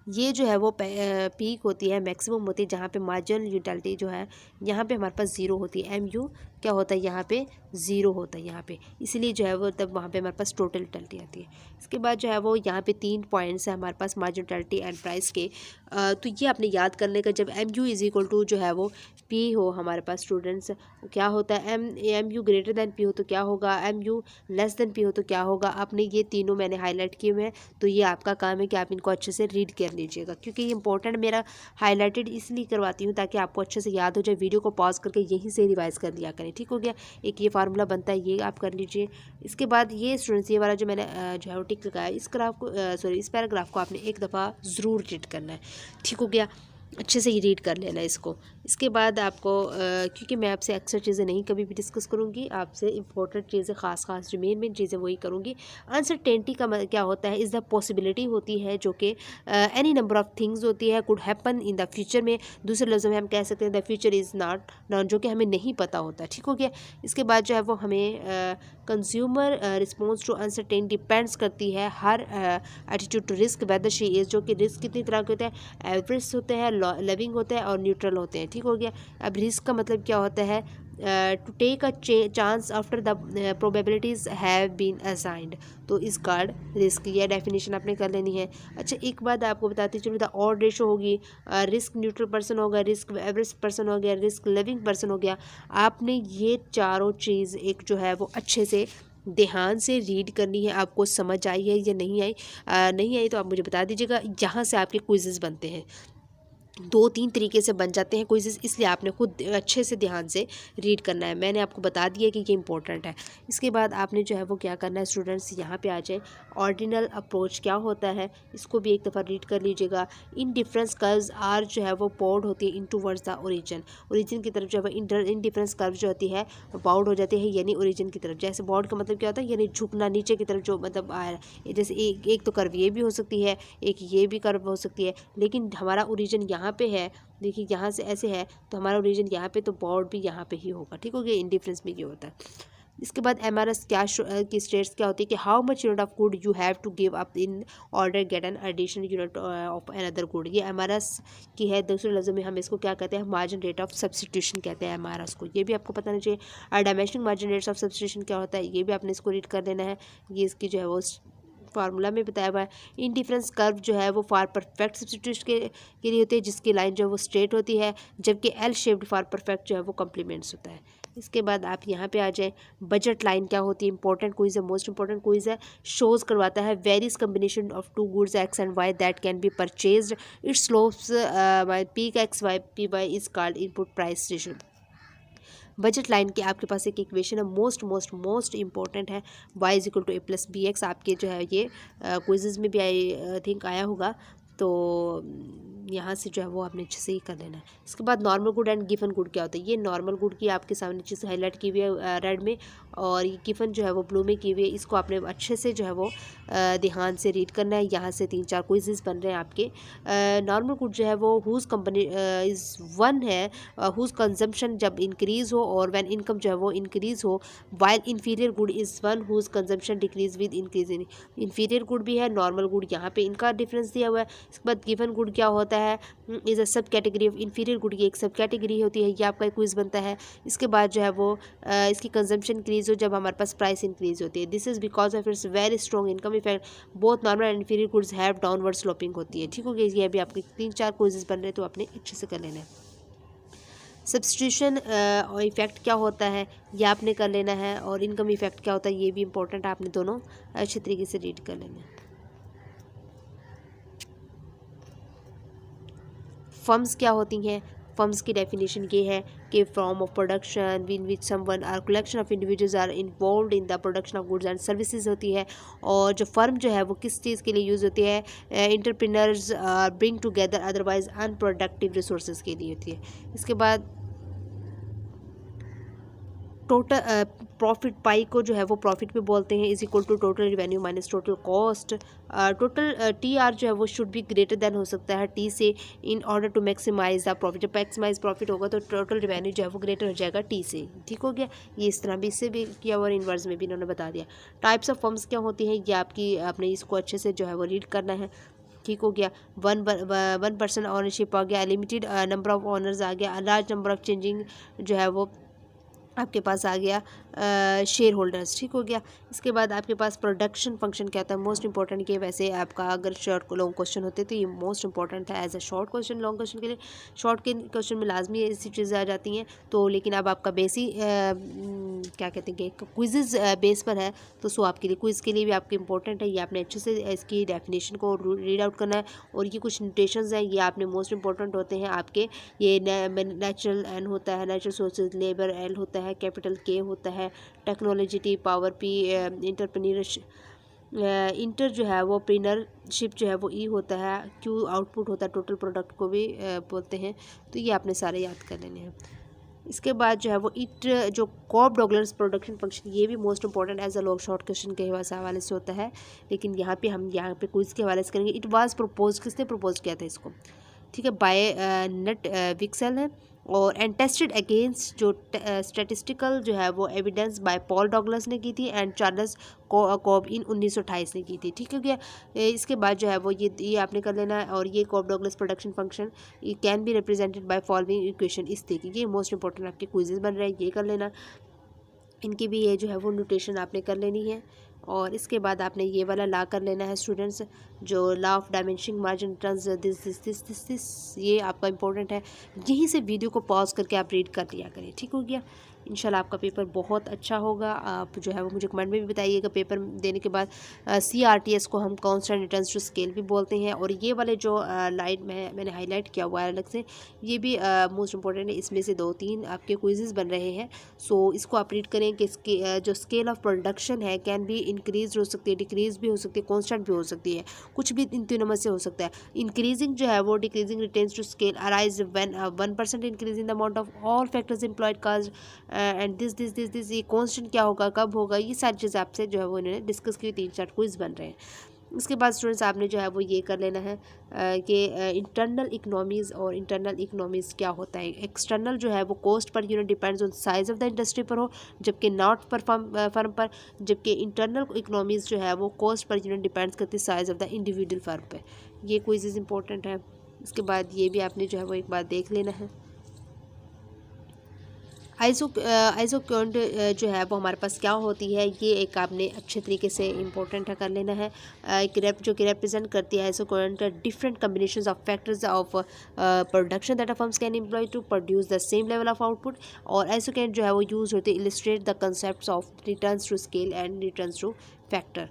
ये जो है वो पीक होती है, मैक्सिमम होती है जहाँ पे मार्जिनल यूटिलिटी जो है यहाँ पे हमारे पास 0 होती है, MU क्या होता है यहाँ पे 0 होता है यहाँ पे, इसलिए जो है वो तब वहाँ पे हमारे पास टोटल यूटिलिटी आती है। इसके बाद जो है वो यहाँ पे 3 पॉइंट्स है हमारे पास मार्जिन यूटिलिटी एंड प्राइस के। तो ये आपने याद करने का, जब MU इज इक्वल टू जो है वो P हो हमारे पास स्टूडेंट्स, क्या होता है MU ग्रेटर दैन P हो तो क्या होगा, MU लेस देन P हो तो क्या होगा। आपने ये तीनों मैंने हाईलाइट किए हुए हैं, तो ये आपका काम है कि आप इनको अच्छे से रीड कर लीजिएगा, क्योंकि ये इंपॉर्टेंट मेरा हाईलाइटेड इसलिए करवाती हूँ ताकि आपको अच्छे से याद हो जाए। वीडियो को पॉज करके यहीं से रिवाइज कर लिया करें, ठीक हो गया। एक ये फार्मूला बनता है, ये आप कर लीजिए। इसके बाद ये स्टूडेंट्स, ये वाला जो मैंने जो है वो टिक लगाया, इस ग्राफ को सॉरी इस पैराग्राफ को आपने एक दफ़ा ज़रूर रीड करना है, ठीक हो गया। अच्छे से ये रीड कर लेना इसको। इसके बाद आपको क्योंकि मैं आपसे अक्सर चीज़ें नहीं कभी भी डिस्कस करूँगी, आपसे इंपॉर्टेंट चीज़ें ख़ास जो मेन चीज़ें वही करूँगी। अनसर्टेनिटी का क्या होता है, इज़ द पॉसिबिलिटी होती है जो कि एनी नंबर ऑफ थिंग्स होती है could happen in the future में। दूसरे लफ्ज़ों में हम कह सकते हैं the future is not non, जो कि हमें नहीं पता होता, ठीक हो गया। इसके बाद जो है वो हमें consumer response to uncertain depends करती है हर attitude to risk whether she is, जो कि रिस्क कितनी तरह के होते हैं, एवरेज होते हैं, लिविंग होते हैं और न्यूट्रल होते हैं, ठीक हो गया। अब रिस्क का मतलब क्या होता है, to take a chance after the probabilities have been assigned, तो इस कार्ड रिस्क, यह डेफिनेशन आपने कर लेनी है। अच्छा, एक बात आपको बताती चलो, द ऑड रेशो होगी, रिस्क न्यूट्रल पर्सन होगा, रिस्क एवरेज पर्सन हो गया, रिस्क लिविंग पर्सन हो गया। आपने ये चारों चीज़ एक जो है वो अच्छे से ध्यान से रीड करनी है। आपको समझ आई है या नहीं आई, नहीं आई तो आप मुझे बता दीजिएगा। यहाँ से आपके क्विज़ेस बनते हैं, 2-3 तरीके से बन जाते हैं क्विज़ेस, इसलिए आपने खुद अच्छे से ध्यान से रीड करना है। मैंने आपको बता दिया कि ये इंपॉर्टेंट है। इसके बाद आपने जो है वो क्या करना है स्टूडेंट्स, यहाँ पे आ जाए। ऑर्डिनल अप्रोच क्या होता है, इसको भी एक दफ़ा रीड कर लीजिएगा। इन डिफरेंस कर्व्स आर जो है वो बाउंड होती है इन टूवर्ड्स द ओरिजिन, ओरिजिन की तरफ जो है वो इन डिफरेंस कर्व जो होती है बाउंड हो जाती है, यानी ओरिजिन की तरफ। जैसे बाउंड का मतलब क्या होता है, यानी झुकना नीचे की तरफ, जो मतलब आ रहा है। जैसे एक तो कर्व ये भी हो सकती है, एक ये भी कर्व हो सकती है, लेकिन हमारा ओरिजिन यहाँ पे है। देखिए यहाँ से ऐसे है तो हमारा ओरिजिन यहाँ पे, तो बॉर्ड भी यहाँ पे ही होगा, ठीक हो गया। इंडिफरेंस में ये होता है। इसके बाद MRS क्या की स्टेट्स क्या होती है कि how much unit of good you have to give up in order get an additional unit of another good. ये MRS की है, दूसरे लफ्ज़ों में हम इसको क्या कहते हैं, मार्जिन रेट ऑफ सब्सटीट्यूशन कहते हैं MRS को। ये भी आपको पता नहीं चाहिए। Dimensioning margin rates of substitution क्या होता है, ये भी आपने इसको रीड कर देना है। ये इसकी जो है वो फार्मूला में बताया हुआ है। इन डिफरेंस कर्व जो है वो फार परफेक्ट सब्सटीट्यूशन के लिए होती है, जिसकी लाइन जो है वो स्ट्रेट होती है, जबकि एल शेप्ड फार परफेक्ट जो है वो कॉम्प्लीमेंट्स होता है। इसके बाद आप यहाँ पे आ जाए। बजट लाइन क्या होती है, इंपॉर्टेंट क्विज है, मोस्ट इंपॉर्टेंट क्विज है। शोज करवाता है various combination of two goods X and Y that can be purchased, it slopes by peak X Y P Y is called input price ratio. Budget line की आपके पास एक equation है, most important है, y is equal to a+bx। आपके जो है ये क्विज़ेस में भी आई थिंक आया होगा, तो यहाँ से जो है वो आपने अच्छे से ही कर लेना है। इसके बाद normal good and given good क्या होता है, ये नॉर्मल गुड की आपके सामने चीज़ हाईलाइट की हुई है रेड में, और ये गिवन जो है वो ब्लू में की हुई है। इसको आपने अच्छे से जो है वो ध्यान से रीड करना है। यहाँ से 3-4 क्विज़ेस बन रहे हैं आपके। नॉर्मल गुड जो है वो हुज कंपनी इज़ वन है, हुज कंजम्पशन जब इंक्रीज़ हो और व्हेन इनकम जो है वो इंक्रीज़ हो, while inferior good is one whose consumption decreases with increase in. Inferior good भी है, नॉर्मल गुड, यहाँ पे इनका डिफरेंस दिया हुआ है। इसके बाद गिवन गुड क्या होता है, इज़ अ सब कैटेगरी ऑफ इन्फीरियर गुड की एक सब कैटेगरी होती है, ये आपका क्विज बनता है। इसके बाद जो है वो इसकी कंजम्पशन इंक्रीज हो जब हमारे पास प्राइस इंक्रीज होती है। This is because of its very strong income effect, both normal and inferior goods have downward sloping होती है, ठीक हो गया। ये अभी आपके 3-4 क्विजेस बन रहे हैं, तो आपने अच्छे से कर लेना है। सब्सटीट्यूशन इफेक्ट क्या होता है, ये आपने कर लेना है, और इनकम इफेक्ट क्या होता है, ये भी इंपॉर्टेंट, आपने दोनों अच्छे तरीके से रीड कर लेना है। फर्म्स क्या होती हैं, फर्म्स की डेफिनेशन ये है कि form of production in which someone or collection of individuals are involved in the production of goods and services होती है। और जो फर्म जो है वो किस चीज़ के लिए यूज़ होती है, entrepreneurs bring together otherwise unproductive resources के लिए होती है। इसके बाद टोटल प्रॉफिट पाई को जो है वो प्रॉफिट पे बोलते हैं, is equal to total revenue minus total cost. Total TR जो है वो शुड बी ग्रेटर देन हो सकता है T से, in order to maximize the profit. जब मैक्सिमाइज प्रॉफिट होगा तो टोटल रिवेन्यू जो है वो ग्रेटर हो जाएगा T से, ठीक हो गया। ये इस तरह भी, इससे भी किया और इनवर्स में भी इन्होंने बता दिया। टाइप्स ऑफ फर्म्स क्या होती हैं, ये आपने इसको अच्छे से जो है वो रीड करना है, ठीक हो गया। 1% ऑनरशिप आ गया, लिमिटेड नंबर ऑफ ऑनर्स आ गया, लार्ज नंबर ऑफ चेंजिंग जो है वो आपके पास आ गया शेयर होल्डर्स, ठीक हो गया। इसके बाद आपके पास प्रोडक्शन फंक्शन क्या होता है, मोस्ट इंपॉर्टेंट। कि वैसे आपका अगर शॉर्ट लॉन्ग क्वेश्चन होते तो ये मोस्ट इंपॉर्टेंट था as a short question. Long question के लिए शॉर्ट के क्वेश्चन में लाजमी ऐसी चीज़ें आ जाती हैं, तो लेकिन अब आपका बेसिक क्या कहते हैं कि क्विज़ बेस पर है, तो सो आपके लिए क्विज़ के लिए भी आपके इंपॉर्टेंट है। ये आपने अच्छे से इसकी डेफिनेशन को रीड आउट करना है, और ये कुछ नोटेशंस हैं, ये आपने मोस्ट इंपॉर्टेंट होते हैं आपके। ये नेचुरल एन होता है, नेचुरल सोर्सेज, लेबर एल होता है, कैपिटल के होता है, technology T, power P, entrepreneurship, inter जो है वो प्रेनरशिप जो है वो ई होता है, क्यू आउटपुट होता है, टोटल प्रोडक्ट को भी बोलते हैं। तो ये आपने सारे याद कर लेने हैं। इसके बाद जो है वो इट जो कॉब डॉगलर्स प्रोडक्शन फंक्शन, ये भी most important as a long short question के हवाले से होता है, लेकिन यहाँ पे हम यहाँ पे क्विज के हवाले से करेंगे। इट वाज प्रपोज, किसने प्रपोज किया था इसको, ठीक है, बाय नट विक्सेल है। और एंड टेस्टेड अगेंस्ट जो स्टैटिस्टिकल जो है वो एविडेंस बाय पॉल डॉगलस ने की थी, एंड चार्ल्स कॉब इन 1928 ने की थी, ठीक है क्या। इसके बाद जो है वो ये आपने कर लेना है। और ये Cobb Douglas production function can be represented by following equation, इस तरीके की। ये मोस्ट इंपॉर्टेंट आपके क्विजेज बन रहे हैं, ये कर लेना। इनकी भी ये जो है वो नोटेशन आपने कर लेनी है। और इसके बाद आपने ये वाला ला कर लेना है स्टूडेंट्स, जो law of diminishing margin turns this, ये आपका इंपॉर्टेंट है। यहीं से वीडियो को पॉज करके आप रीड कर लिया करें, ठीक हो गया। इंशाल्लाह आपका पेपर बहुत अच्छा होगा। आप जो है वो मुझे कमेंट में भी बताइएगा। पेपर देने के बाद CRTS को हम कांस्टेंट रिटर्न्स टू स्केल भी बोलते हैं। और ये वाले जो लाइन में मैंने हाईलाइट किया हुआ है अलग से, ये भी मोस्ट इंपॉर्टेंट है। इसमें से 2-3 आपके क्विजेज बन रहे हैं, सो इसको आप रीड करें कि इसके जो स्केल ऑफ प्रोडक्शन है कैन भी इंक्रीज हो सकती है, डिक्रीज भी हो सकती है, कॉन्स्टेंट भी हो सकती है, कुछ भी इन तीनों में से हो सकता है। इंक्रीजिंग जो है वो decreasing returns to scale arise when 1% increase in the amount of all factors employed cause and this, ये कॉन्स्टेंट क्या होगा, कब होगा, ये सारी चीज़ें आपसे जो है वो इन्होंने डिस्कस की। 3-4 क्विज बन रहे हैं। उसके बाद स्टूडेंट्स आपने जो है वो ये कर लेना है कि इंटरनल इकनॉमीज़, और इंटरनल इकनॉमीज़ क्या होता है। एक्सटर्नल जो है वो cost per unit depends on size of the industry पर हो, जबकि नॉट पर फर्म पर, जबकि इंटरनल इकनॉमीज़ जो है वो कॉस्ट पर यूनिट डिपेंड्स करती है size of the individual firm पर। ये क्विज़ इंपॉर्टेंट है। इसके बाद ये भी आपने जो है वो एक बार देख लेना है। आइसोक्योंट जो है वो हमारे पास क्या होती है, ये एक आपने अच्छे तरीके से इंपॉर्टेंट है कर लेना है। एक रेप जो कि रिप्रेजेंट करती है isoquant different combinations of factors of production that firms can employ to produce the same level of output. और आइसोक्योंट जो है वो यूज होती है illustrate the concept of returns to scale and returns to factor,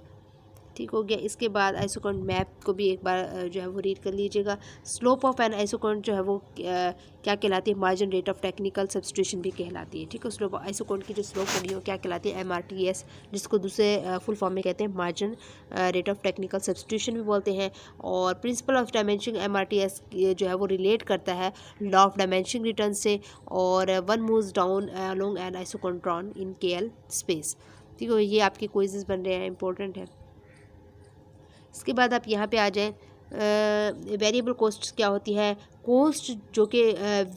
ठीक हो गया। इसके बाद आइसोकोंट मैप को भी एक बार जो है वो रीड कर लीजिएगा। स्लोप ऑफ एन आइसोकोंट जो है वो क्या कहलाती है, margin rate of technical substitution भी कहलाती है, ठीक है। स्लोप आइसोकोंट की जो स्लोप होगी वो क्या कहलाती है, MRTS, जिसको दूसरे फुल फॉर्म में कहते हैं margin rate of technical substitution भी बोलते हैं। और प्रिंसिपल ऑफ डायमेंशनिंग MRTS जो है वो रिलेट करता है लॉ ऑफ डायमेंशनिंग रिटर्न से। और one moves down along an isoquant in KL space, ठीक है। ये आपके क्विजेस बन रहे हैं, इंपॉर्टेंट है। इसके बाद आप यहाँ पे आ जाएं, वेरिएबल कॉस्ट क्या होती है, कॉस्ट जो कि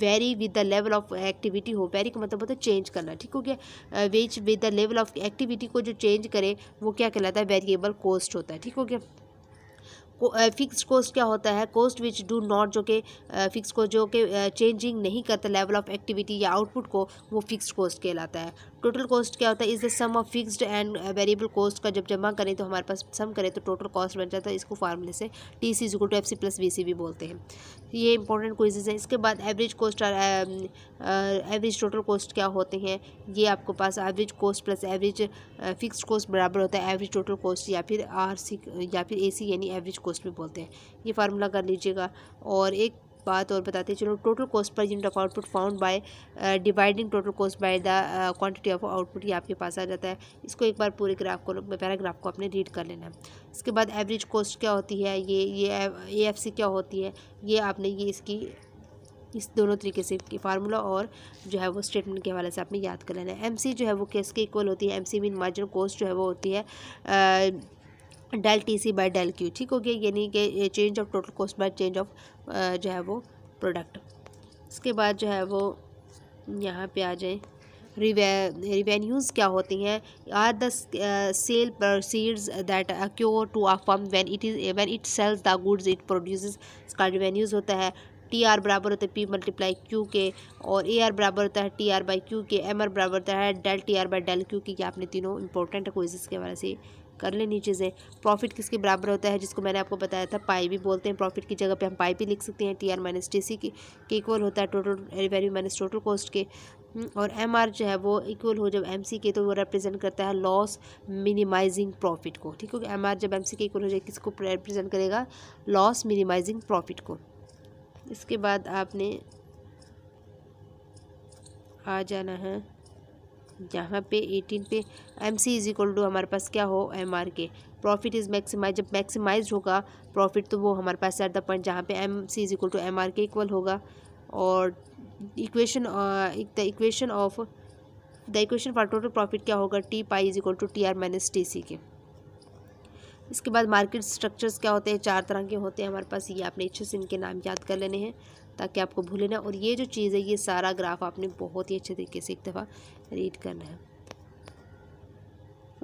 very with the level of activity हो। वेरी का मतलब होता है चेंज करना, ठीक हो गया। Which with the level of activity को जो चेंज करे वो क्या कहलाता है, वेरिएबल कॉस्ट होता है, ठीक हो गया। फिक्स कॉस्ट क्या होता है, कॉस्ट विच डू नॉट, जो कि फिक्स कॉस्ट जो कि चेंजिंग नहीं करता लेवल ऑफ एक्टिविटी या आउटपुट को, वो फिक्स कॉस्ट कहलाता है। टोटल कॉस्ट क्या होता है, is the sum of fixed and variable cost का जब जमा करें तो हमारे पास सम करें तो टोटल कॉस्ट बन जाता है। इसको फार्मूले से TC = FC + VC भी बोलते हैं। ये इंपॉर्टेंट क्विजेज हैं। इसके बाद एवरेज कॉस्ट और एवरेज टोटल कॉस्ट क्या होते हैं, ये आपको पास average cost plus average fix cost बराबर होता है एवरेज टोटल कॉस्ट, या फिर RC या फिर AC यानी एवरेज कॉस्ट भी बोलते हैं। ये फार्मूला कर लीजिएगा। और एक बात और बताते चलो, total cost per unit of output found by dividing total cost by the quantity of output, ये आपके पास आ जाता है। इसको एक बार पूरे ग्राफ को, पैराग्राफ को आपने रीड कर लेना है। इसके बाद एवरेज कॉस्ट क्या होती है, ये AFC क्या होती है, ये आपने ये इसकी इस दोनों तरीके से फार्मूला और जो है वो स्टेटमेंट के हवाले से आपने याद कर लेना है। MC जो है वो किसके इक्वल होती है, MC मीन मार्जिनल कॉस्ट जो है वो होती है del TC by del Q, ठीक हो गया। यानी कि change of total cost by change of जो है वो प्रोडक्ट। इसके बाद जो है वो यहाँ पे आ जाए, रिवेन्यूज़ क्या होती हैं, are the sale proceeds that accrue to a firm when it sells the goods it produces, इसका रिवेन्यूज़ होता है। टी आर बराबर होता है पी मल्टीप्लाई क्यू के, और ए आर बराबर होता है टी आर बाई क्यू के, एम आर बराबर होता है del T R by del Q के। ये आपने तीनों इंपॉर्टेंट है, क्विज़ के हवाले से कर लेनी चीज़ें। प्रॉफिट किसके बराबर होता है, जिसको मैंने आपको बताया था पाई भी बोलते हैं, प्रॉफिट की जगह पे हम पाई भी लिख सकते हैं। T R minus T C के इक्वल होता है total revenue minus total cost के। और एम आर जो है वो इक्वल हो जब एम सी के, तो वो रिप्रेजेंट करता है लॉस मिनिमाइजिंग प्रॉफिट को। ठीक है, एम आर जब एम सी के इक्वल हो जाए किसको रिप्रेजेंट करेगा, लॉस मिनिमाइजिंग प्रॉफिट को। इसके बाद आपने आ जाना है यहाँ पे 18 पे, M C is equal to हमारे पास क्या हो, एम आर के। प्रॉफिट इज मैक्सिमाइज, जब मैक्सिमाइज होगा प्रॉफिट तो वो हमारे पास एट द पॉइंट जहाँ पे M C is equal to M R के इक्वल होगा। और equation the equation for total profit क्या होगा, T pi is equal to T R minus T C के। इसके बाद मार्केट स्ट्रक्चर्स क्या होते हैं, 4 तरह के होते हैं हमारे पास। ये आपने अच्छे से इनके नाम याद कर लेने हैं ताकि आपको भूले ना। और ये जो चीज़ है, ये सारा ग्राफ आपने बहुत ही अच्छे तरीके से एक दफ़ा रीड करना है।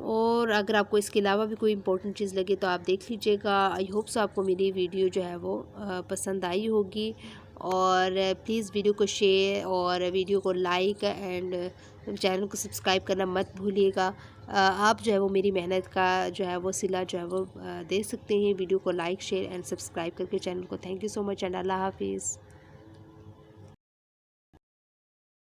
और अगर आपको इसके अलावा भी कोई इंपॉर्टेंट चीज़ लगे तो आप देख लीजिएगा। आई होप सो आपको मेरी वीडियो जो है वो पसंद आई होगी। और प्लीज़ वीडियो को शेयर और वीडियो को लाइक एंड चैनल को सब्सक्राइब करना मत भूलिएगा। आप जो है वो मेरी मेहनत का जो है वो सिला जो है वो दे सकते हैं वीडियो को लाइक शेयर एंड सब्सक्राइब करके चैनल को। Thank you so much and अल्लाह हाफिज़।